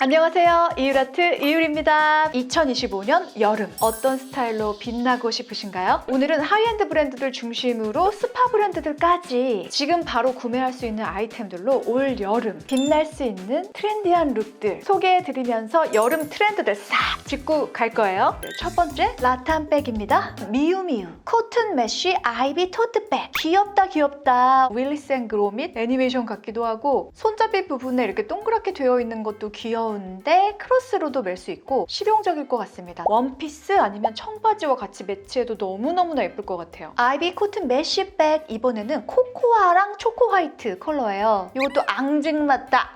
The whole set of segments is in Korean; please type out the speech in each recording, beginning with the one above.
안녕하세요. 이유라트 이유리입니다. 2025년 여름 어떤 스타일로 빛나고 싶으신가요? 오늘은 하이엔드 브랜드들 중심으로 스파 브랜드들까지 지금 바로 구매할 수 있는 아이템들로 올 여름 빛날 수 있는 트렌디한 룩들 소개해드리면서 여름 트렌드들 싹 짚고 갈 거예요. 첫 번째 라탄백입니다. 미우미우 코튼 메쉬 아이비 토트백. 귀엽다. 윌리스 앤 그로밋 애니메이션 같기도 하고 손잡이 부분에 이렇게 동그랗게 되어 있는 것도 귀여운데 크로스로도 멜 수 있고 실용적일 것 같습니다. 원피스 아니면 청바지와 같이 매치해도 너무너무나 예쁠 것 같아요. 아이비 코튼 메쉬백 이번에는 코코아랑 초코 화이트 컬러예요. 이것도 앙증맞아.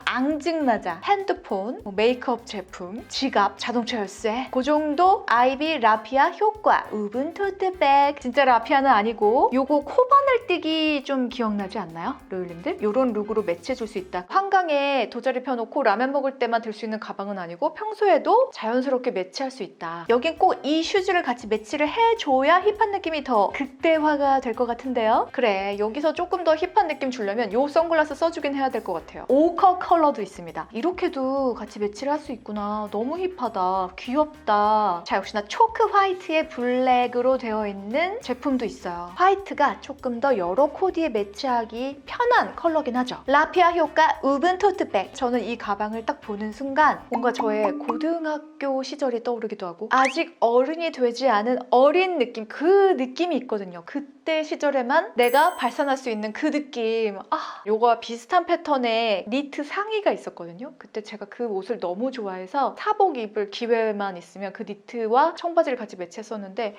핸드폰, 메이크업 제품, 지갑, 자동차 열쇠 그 정도 아이비 라피아 효과 우븐 토트백. 진짜 라피아는 아니고 요거 코바늘 띠기 좀 기억나지 않나요? 로율님들? 요런 룩으로 매치해줄 수 있다. 한강에 돗자리 펴놓고 라면 먹을 때만 들 수 있는 가방은 아니고 평소에도 자연스럽게 매치할 수 있다. 여긴 꼭 이 슈즈를 같이 매치를 해줘야 힙한 느낌이 더 극대화가 될 것 같은데요? 그래, 여기서 조금 더 힙한 느낌 주려면 요 선글라스 써주긴 해야 될 것 같아요. 오커 컬러도 있습니다. 이렇게도 같이 매치를 할 수 있구나. 너무 힙하다. 귀엽다. 자, 역시나 초크 화이트의 블랙으로 되어 있는 제품도 있어요. 화이트가 조금 더 여러 코디에 매치하기 편한 컬러긴 하죠. 라피아 효과 우븐 토트백. 저는 이 가방을 딱 보는 순간 뭔가 저의 고등학교 시절이 떠오르기도 하고 아직 어른이 되지 않은 어린 느낌, 그 느낌이 있거든요. 그때 시절에만 내가 발산할 수 있는 그 느낌. 요거와 비슷한 패턴의 니트 상의가 있었거든요. 그때 제가 그 옷을 너무 좋아해서 사복 입을 기회만 있으면 그 니트와 청바지를 같이 매치했었는데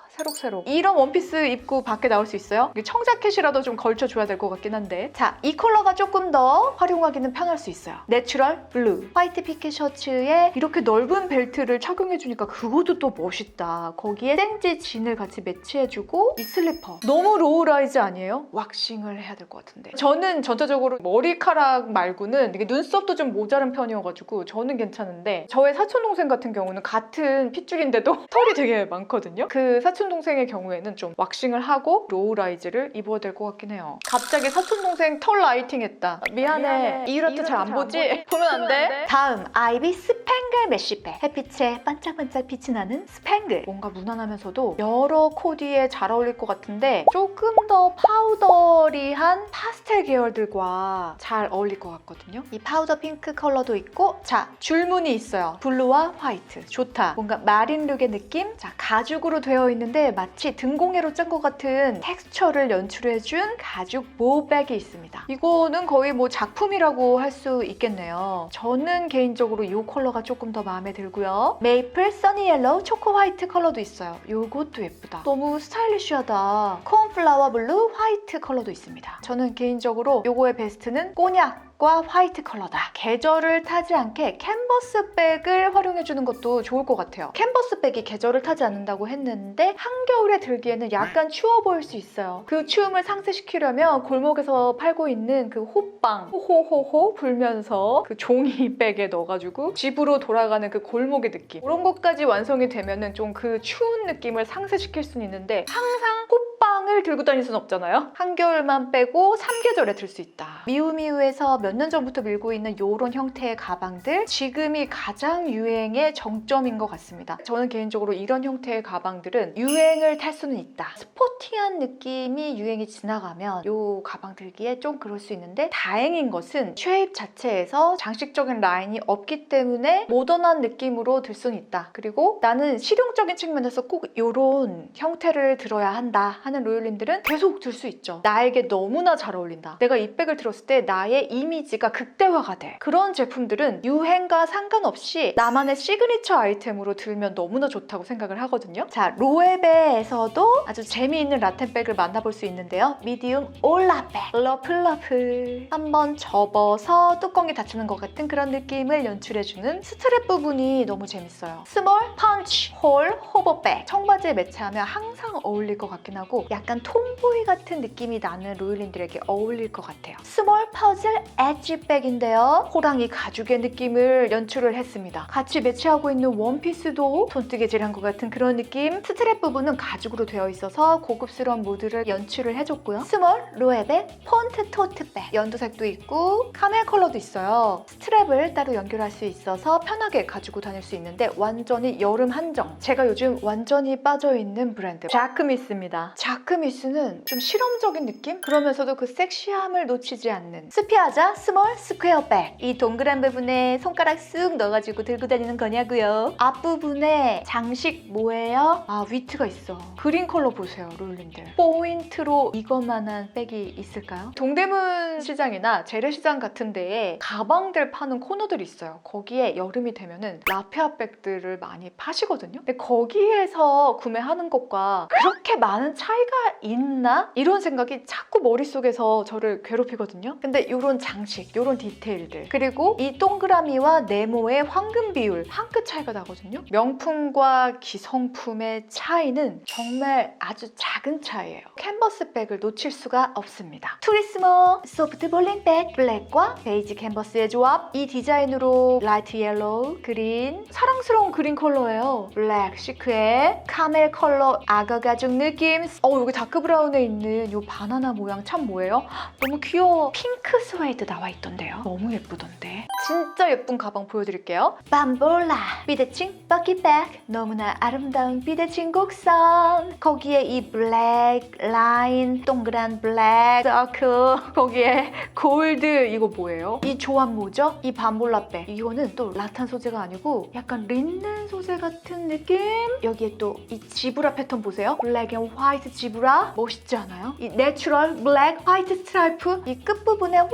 새록새록. 이런 원피스 입고 밖에 나올 수 있어요? 청자켓이라도 좀 걸쳐줘야 될 것 같긴 한데. 자, 이 컬러가 조금 더 활용하기는 편할 수 있어요. 내추럴 블루. 화이트 피켓 셔츠에 이렇게 넓은 벨트를 착용해주니까 그것도 또 멋있다. 거기에 생지 진을 같이 매치해주고 이 슬리퍼. 너무 로우라이즈 아니에요? 왁싱을 해야 될 것 같은데. 저는 전체적으로 머리카락 말고는 이게 눈썹도 좀 모자른 편이어가지고 저는 괜찮은데 저의 사촌동생 같은 경우는 같은 핏줄인데도 털이 되게 많거든요. 그 사촌동생의 경우에는 좀 왁싱을 하고 로우라이즈를 입어야 될 것 같긴 해요. 갑자기 사촌동생 털 라이팅 했다. 미안해. 이유라트 잘 안 보지? 보면 안 돼? 다음 아이비 스팽글 메쉬백. 햇빛에 반짝반짝 빛이 나는 스팽글. 뭔가 무난하면서도 여러 코디에 잘 어울릴 것 같은데 조금 더 파우더리한 파스텔 계열들과 잘 어울릴 것 같거든요. 이 파우더 핑크 컬러도 있고 자, 줄무늬 있어요. 블루와 화이트. 좋다. 뭔가 마린 룩의 느낌? 자, 가죽으로 되어 있는데 마치 등공예로 짠 것 같은 텍스처를 연출해준 가죽 모백이 있습니다. 이거는 거의 뭐 작품이라고 할 수 있겠네요. 저는 개인적으로 이 컬러가 조금 더 마음에 들고요. 메이플, 써니 옐로우, 초코 화이트 컬러도 있어요. 이것도 예쁘다. 너무 스타일리쉬하다. 콘플라워 블루, 화이트 컬러도 있습니다. 저는 개인적으로 이거의 베스트는 꼬냑 과 화이트 컬러다. 계절을 타지 않게 캔버스 백을 활용해주는 것도 좋을 것 같아요. 캔버스 백이 계절을 타지 않는다고 했는데 한겨울에 들기에는 약간 추워 보일 수 있어요. 그 추움을 상쇄시키려면 골목에서 팔고 있는 그 호빵 호호호호 불면서 그 종이 백에 넣어가지고 집으로 돌아가는 그 골목의 느낌, 그런 것까지 완성이 되면은 좀 그 추운 느낌을 상쇄시킬 수는 있는데 항상 호빵을 들고 다닐 수는 없잖아요. 한겨울만 빼고 3계절에 들 수 있다. 미우미우에서 몇 년 전부터 밀고 있는 이런 형태의 가방들, 지금이 가장 유행의 정점인 것 같습니다. 저는 개인적으로 이런 형태의 가방들은 유행을 탈 수는 있다. 스포티한 느낌이 유행이 지나가면 이 가방 들기에 좀 그럴 수 있는데 다행인 것은 쉐입 자체에서 장식적인 라인이 없기 때문에 모던한 느낌으로 들 수는 있다. 그리고 나는 실용적인 측면에서 꼭 이런 형태를 들어야 한다 하는 로율님들은 계속 들 수 있죠. 나에게 너무나 잘 어울린다. 내가 이 백을 들었을 때 나의 이미지가 극대화가 돼. 그런 제품들은 유행과 상관없이 나만의 시그니처 아이템으로 들면 너무나 좋다고 생각을 하거든요. 자, 로에베에서도 아주 재미있는 라텐백을 만나볼 수 있는데요. 미디움 올라백, 러플러플. 한번 접어서 뚜껑이 닫히는 것 같은 그런 느낌을 연출해주는 스트랩 부분이 너무 재밌어요. 스몰 펀치 홀 호버백. 청바지에 매치하면 항상 어울릴 것 같긴 하고 약간 약간 톰보이 같은 느낌이 나는 로율린들에게 어울릴 것 같아요. 스몰 퍼즐 엣지백인데요. 호랑이 가죽의 느낌을 연출을 했습니다. 같이 매치하고 있는 원피스도 돈뜨개질한 것 같은 그런 느낌. 스트랩 부분은 가죽으로 되어 있어서 고급스러운 무드를 연출을 해줬고요. 스몰 로에백 폰트 토트백. 연두색도 있고 카멜 컬러도 있어요. 스트랩을 따로 연결할 수 있어서 편하게 가지고 다닐 수 있는데 완전히 여름 한정. 제가 요즘 완전히 빠져있는 브랜드 자크미스입니다. 자크미스는 좀 실험적인 느낌? 그러면서도 그 섹시함을 놓치지 않는 스피아자 스몰 스퀘어백. 이 동그란 부분에 손가락 쑥 넣어가지고 들고 다니는 거냐고요. 앞부분에 장식 뭐예요? 아, 위트가 있어. 그린 컬러 보세요, 롤린들. 포인트로 이것만한 백이 있을까요? 동대문 시장이나 재래시장 같은 데에 가방들 파는 코너들이 있어요. 거기에 여름이 되면은 라피아 백들을 많이 파시거든요. 근데 거기에서 구매하는 것과 그렇게 많은 차이가 있나? 이런 생각이 자꾸 머릿속에서 저를 괴롭히거든요. 근데 이런 장식, 이런 디테일들, 그리고 이 동그라미와 네모의 황금 비율, 한 끗 차이가 나거든요. 명품과 기성품의 차이는 정말 아주 작은 차이예요. 캔버스 백을 놓칠 수가 없습니다. 투리스모 소프트 볼링 백, 블랙과 베이지 캔버스의 조합. 이 디자인으로 라이트 옐로우, 그린, 사랑스러운 그린 컬러예요. 블랙 시크에 카멜 컬러 악어 가죽 느낌. 여기 다크 브라운에 있는 이 바나나 모양 참 뭐예요? 너무 귀여워. 핑크 스웨이드 나와 있던데요. 너무 예쁘던데. 진짜 예쁜 가방 보여드릴게요. 밤볼라 비대칭 버킷백. 너무나 아름다운 비대칭 곡선. 거기에 이 블랙 라인, 동그란 블랙 서클, 거기에 골드. 이거 뭐예요? 이 조합 뭐죠? 이 밤볼라백. 이거는 또 라탄 소재가 아니고 약간 린넨 소재 같은 느낌? 여기에 또 이 지브라 패턴 보세요. 블랙 앤 화이트 지브라. 멋있지 않아요? 이 내추럴 블랙 화이트 스트라이프. 이 끝부분에 와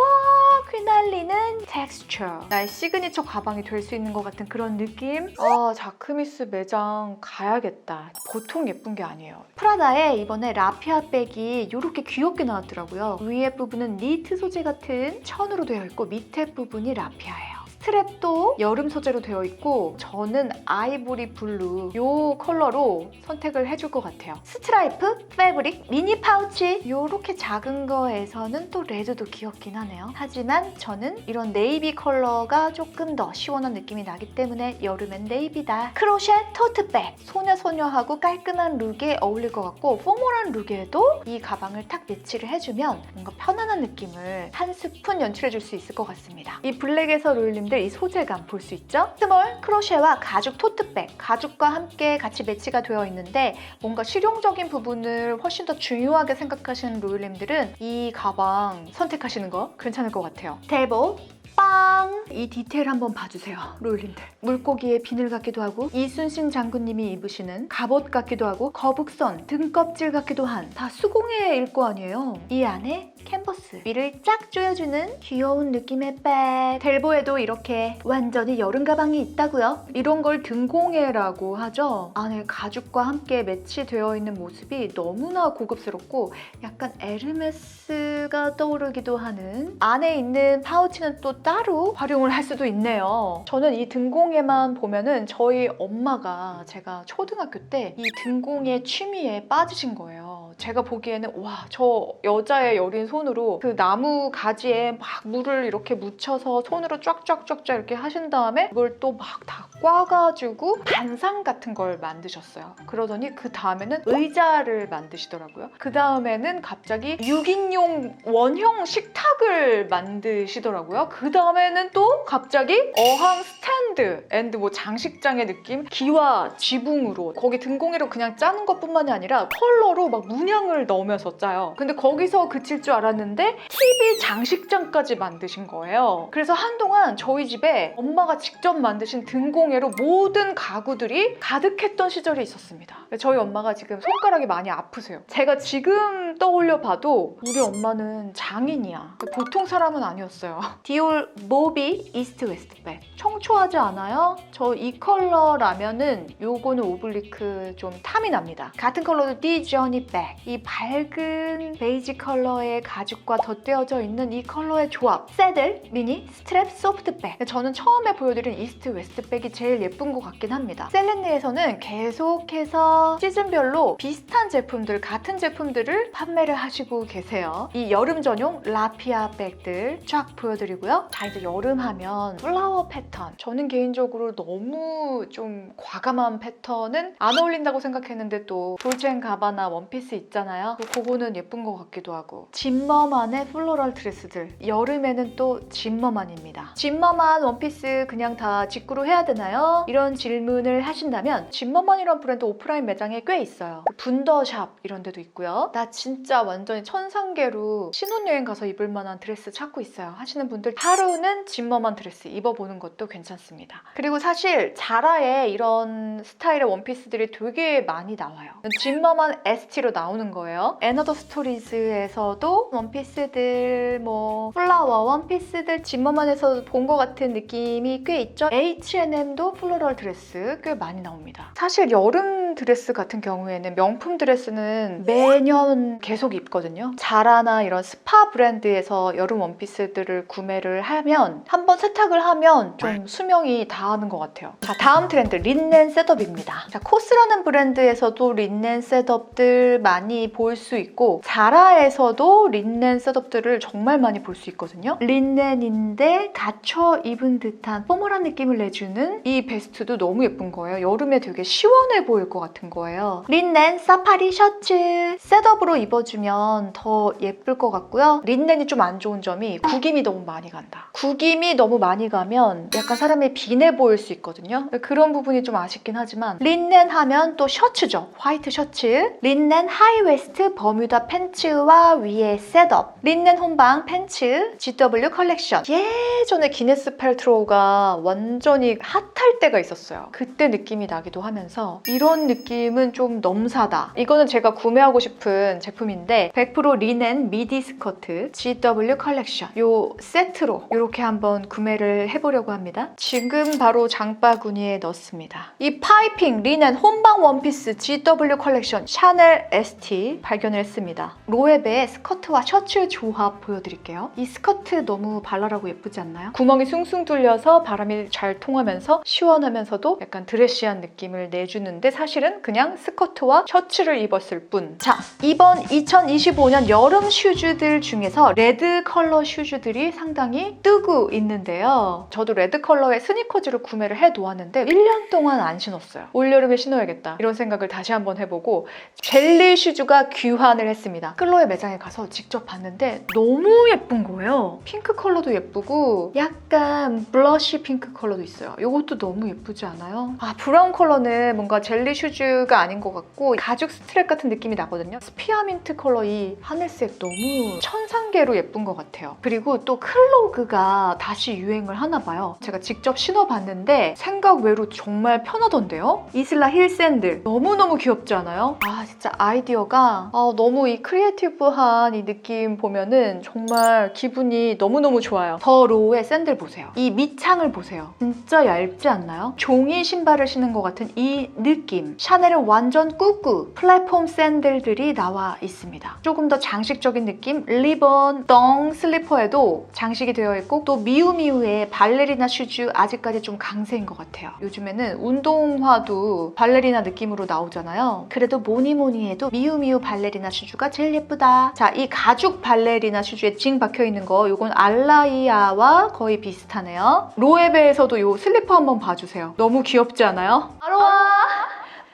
휘날리는 텍스처. 나의 시그니처 가방이 될 수 있는 것 같은 그런 느낌? 자크미스 매장 가야겠다. 보통 예쁜 게 아니에요. 프라다에 이번에 라피아 백이 이렇게 귀엽게 나왔더라고요. 위에 부분은 니트 소재 같은 천으로 되어 있고 밑에 부분이 라피아예요. 스트랩도 여름 소재로 되어 있고 저는 아이보리 블루 이 컬러로 선택을 해줄 것 같아요. 스트라이프, 패브릭, 미니 파우치. 이렇게 작은 거에서는 또 레드도 귀엽긴 하네요. 하지만 저는 이런 네이비 컬러가 조금 더 시원한 느낌이 나기 때문에 여름엔 네이비다. 크로셰 토트백. 소녀소녀하고 깔끔한 룩에 어울릴 것 같고 포멀한 룩에도 이 가방을 탁 매치를 해주면 뭔가 편안한 느낌을 한 스푼 연출해줄 수 있을 것 같습니다. 이 블랙에서 롤님들 이 소재감 볼 수 있죠? 스몰 크로셰와 가죽 토트백. 가죽과 함께 같이 매치가 되어 있는데 뭔가 실용적인 부분을 훨씬 더 중요하게 생각하시는 롤님들은 이 가방 선택하시는 거 괜찮을 것 같아요. 대보 빵! 이 디테일 한번 봐주세요, 롤린들. 물고기의 비늘 같기도 하고 이순신 장군님이 입으시는 갑옷 같기도 하고 거북선, 등껍질 같기도 한 다 수공예일 거 아니에요. 이 안에 캔버스, 위를 쫙 조여주는 귀여운 느낌의 백. 델보에도 이렇게 완전히 여름 가방이 있다고요. 이런 걸 등공예라고 하죠. 안에 가죽과 함께 매치되어 있는 모습이 너무나 고급스럽고 약간 에르메스가 떠오르기도 하는. 안에 있는 파우치는 또 따로 활용을 할 수도 있네요. 저는 이 등공예만 보면은 저희 엄마가 제가 초등학교 때 이 등공예 취미에 빠지신 거예요. 제가 보기에는 와, 저 여자의 여린 손으로 그 나무 가지에 막 물을 이렇게 묻혀서 손으로 쫙쫙쫙쫙 이렇게 하신 다음에 그걸 또 막 다 꽈가지고 단상 같은 걸 만드셨어요. 그러더니 그 다음에는 의자를 만드시더라고요. 그 다음에는 갑자기 6인용 원형 식탁을 만드시더라고요. 그 다음에는 또 갑자기 어항 스탠드 앤드 뭐 장식장의 느낌? 기와 지붕으로 거기 등공예로 그냥 짜는 것뿐만이 아니라 컬러로 막 문양을 넣으면서 짜요. 근데 거기서 그칠 줄 알았는데 TV 장식장까지 만드신 거예요. 그래서 한동안 저희 집에 엄마가 직접 만드신 등공예로 모든 가구들이 가득했던 시절이 있었습니다. 저희 엄마가 지금 손가락이 많이 아프세요. 제가 지금 떠올려 봐도 우리 엄마는 장인이야. 보통 사람은 아니었어요. 디올 모비 이스트 웨스트 백. 청초하지 않아요? 저 이 컬러라면은 요거는 오블리크 좀 탐이 납니다. 같은 컬러도 디저니 백. 이 밝은 베이지 컬러의 가죽과 덧대어져 있는 이 컬러의 조합. 새들, 미니, 스트랩, 소프트 백. 저는 처음에 보여드린 이스트 웨스트 백이 제일 예쁜 것 같긴 합니다. 셀린느에서는 계속해서 시즌별로 비슷한 제품들, 같은 제품들을 판매를 하시고 계세요. 이 여름 전용 라피아 백들 쫙 보여드리고요. 자, 이제 여름 하면 플라워 패턴. 저는 개인적으로 너무 좀 과감한 패턴은 안 어울린다고 생각했는데 또 돌체앤가바나 원피스 있잖아요. 그거는 예쁜 것 같기도 하고. 짐머만의 플로럴 드레스들. 여름에는 또 짐머만입니다. 짐머만 원피스 그냥 다 직구로 해야 되나요? 이런 질문을 하신다면 짐머만이란 브랜드 오프라인 매장에 꽤 있어요. 분더샵 이런 데도 있고요. 나 진짜 완전히 천상계로 신혼여행 가서 입을 만한 드레스 찾고 있어요 하시는 분들 하루는 짐머만 드레스 입어보는 것도 괜찮습니다. 그리고 사실 자라에 이런 스타일의 원피스들이 되게 많이 나와요. 짐머만 ST로 나오는 거예요. 애너더 스토리즈에서도 원피스들, 뭐 플라워 원피스들 짐머만에서 본 것 같은 느낌이 꽤 있죠. H&M도 플로럴 드레스 꽤 많이 나옵니다. 사실 여름 드레스 같은 경우에는 명품 드레스는 매년 계속 입거든요. 자라나 이런 스파 브랜드에서 여름 원피스들을 구매를 하면 한번 세탁을 하면 좀 수명이 다하는 것 같아요. 자, 다음 트렌드 린넨 셋업입니다. 자, 코스라는 브랜드에서도 린넨 셋업들 많이 볼 수 있고 자라에서도 린넨 셋업들을 정말 많이 볼 수 있거든요. 린넨인데 닫혀 입은 듯한 포멀한 느낌을 내주는 이 베스트도 너무 예쁜 거예요. 여름에 되게 시원해 보일 것 같은 거예요. 린넨 사파리 셔츠 셋업으로 입어주면 더 예쁠 것 같고요. 린넨이 좀 안 좋은 점이 구김이 너무 많이 간다. 구김이 너무 많이 가면 약간 사람이 빈해 보일 수 있거든요. 그런 부분이 좀 아쉽긴 하지만 린넨 하면 또 셔츠죠. 화이트 셔츠. 린넨 하이웨스트 버뮤다 팬츠와 위에 셋업. 린넨 혼방 팬츠 GW 컬렉션. 예전에 기네스 펠트로우가 완전히 핫할 때가 있었어요. 그때 느낌이 나기도 하면서 이런 느낌은 좀 넘사다. 이거는 제가 구매하고 싶은 제품인데 100% 린넨 미디 스커트 GW 컬렉션. 요 세트로 이렇게 한번 구매를 해보려고 합니다. 지금 바로 장바구니에 넣습니다. 이 파이핑 린넨 혼방 원피스 GW 컬렉션 샤넬 ST 발견을 했습니다. 로에베의 스커트와 셔츠 조합 보여드릴게요. 이 스커트 너무 발랄하고 예쁘지 않나요? 구멍이 숭숭 뚫려서 바람이 잘 통하면서 시원하면서도 약간 드레시한 느낌을 내주는데 사실은 그냥 스커트와 셔츠를 입었을 뿐. 자, 이번 2025년 여름 슈즈들 중에서 레드 컬러 슈즈들이 상당히 뜨고 있는데요. 저도 레드 컬러의 스니커즈를 구매를 해놓았는데 1년 동안 안 신었어요. 올여름에 신어야겠다 이런 생각을 다시 한번 해보고 젤리 슈즈가 귀환을 했습니다. 클로에 매장에 가서 직접 봤는데 너무 예쁜 거예요. 핑크 컬러도 예쁘고 약간 블러쉬 핑크 컬러도 있어요. 이것도 너무 예쁘지 않아요? 아, 브라운 컬러는 뭔가 젤리 슈즈가 아닌 것 같고 가죽 스트랩 같은 느낌이 나거든요. 스피아민트 컬러 이 하늘색 너무 천상계로 예쁜 것 같아요. 그리고 또 클로그가 다시 유행을 하나 봐요. 제가 직접 신어봤는데 생각 외로 정말 편하던데요? 이슬라 힐 샌들 너무너무 귀엽지 않아요? 아, 진짜 아이디어가 너무 이 크리에이티브한 이 느낌 보면은 정말 기분이 너무너무 좋아요. 더 로우의 샌들 보세요. 이 밑창을 보세요. 진짜 얇지 않나요? 종이 신발을 신은 것 같은 이 느낌. 샤넬은 완전 꾸꾸 플랫폼 샌들들이 나와 있습니다. 조금 더 장식적인 느낌? 리본, 덩 슬리퍼에도 장식이 되어 있고 또 미우미우의 발레리나 슈즈 아직까지 좀 강세인 것 같아요. 요즘에는 운동화도 발레리나 느낌으로 나오잖아요. 그래도 뭐니뭐니 해도 미우미우 발레리나 슈즈가 제일 예쁘다. 자, 이 가죽 발레리나 슈즈에 징 박혀있는 거 이건 알라이아와 거의 비슷하네요. 로에베에서도 이 슬리퍼 한번 봐주세요. 너무 귀엽지 않아요? 아로와!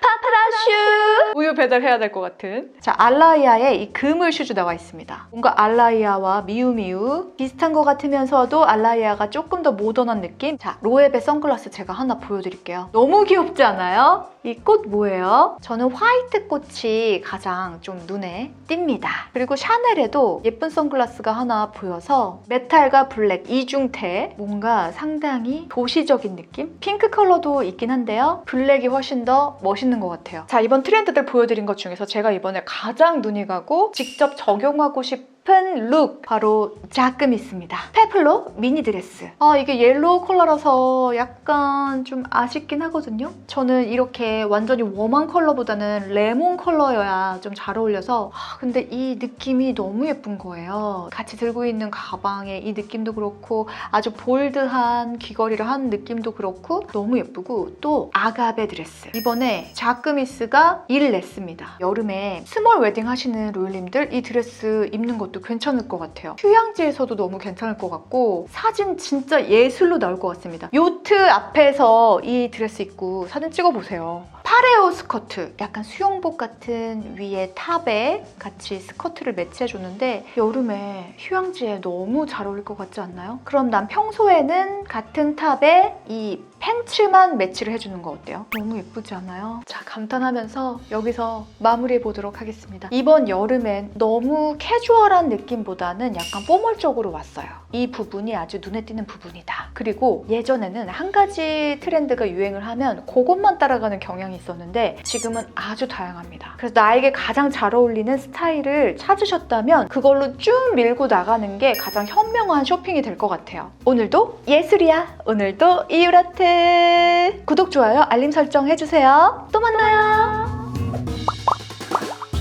파파라슈! 우유 배달해야 될 것 같은. 자, 알라이아의 이 그물 슈즈 나와 있습니다. 뭔가 알라이아와 미우미우 비슷한 것 같으면서도 알라이아가 조금 더 모던한 느낌? 자, 로에베 선글라스 제가 하나 보여드릴게요. 너무 귀엽지 않아요? 이 꽃 뭐예요? 저는 화이트 꽃이 가장 좀 눈에 띕니다. 그리고 샤넬에도 예쁜 선글라스가 하나 보여서 메탈과 블랙 이중태 뭔가 상당히 도시적인 느낌? 핑크 컬러도 있긴 한데요. 블랙이 훨씬 더 멋있는 있는 것 같아요. 자, 이번 트렌드들 보여드린 것 중에서 제가 이번에 가장 눈이 가고 직접 적용하고 싶은 룩 바로 자크미스입니다. 페플로 미니 드레스. 이게 옐로우 컬러라서 약간 좀 아쉽긴 하거든요. 저는 이렇게 완전히 웜한 컬러보다는 레몬 컬러여야 좀 잘 어울려서 근데 이 느낌이 너무 예쁜 거예요. 같이 들고 있는 가방의 이 느낌도 그렇고 아주 볼드한 귀걸이를 한 느낌도 그렇고 너무 예쁘고 또 아가베 드레스. 이번에 자크미스가 일 냈습니다. 여름에 스몰 웨딩 하시는 로율님들 이 드레스 입는 것도 괜찮을 것 같아요. 휴양지에서도 너무 괜찮을 것 같고 사진 진짜 예술로 나올 것 같습니다. 요트 앞에서 이 드레스 입고 사진 찍어보세요. 파레오 스커트, 약간 수영복 같은 위에 탑에 같이 스커트를 매치해줬는데 여름에 휴양지에 너무 잘 어울릴 것 같지 않나요? 그럼 난 평소에는 같은 탑에 이 팬츠만 매치를 해주는 거 어때요? 너무 예쁘지 않아요? 자, 감탄하면서 여기서 마무리해 보도록 하겠습니다. 이번 여름엔 너무 캐주얼한 느낌보다는 약간 포멀적으로 왔어요. 이 부분이 아주 눈에 띄는 부분이다. 그리고 예전에는 한 가지 트렌드가 유행을 하면 그것만 따라가는 경향이 있었는데 지금은 아주 다양합니다. 그래서 나에게 가장 잘 어울리는 스타일을 찾으셨다면 그걸로 쭉 밀고 나가는 게 가장 현명한 쇼핑이 될 것 같아요. 오늘도 예술이야. 오늘도 이유라트. 구독, 좋아요, 알림 설정 해주세요. 또 만나요.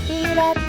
이유라트.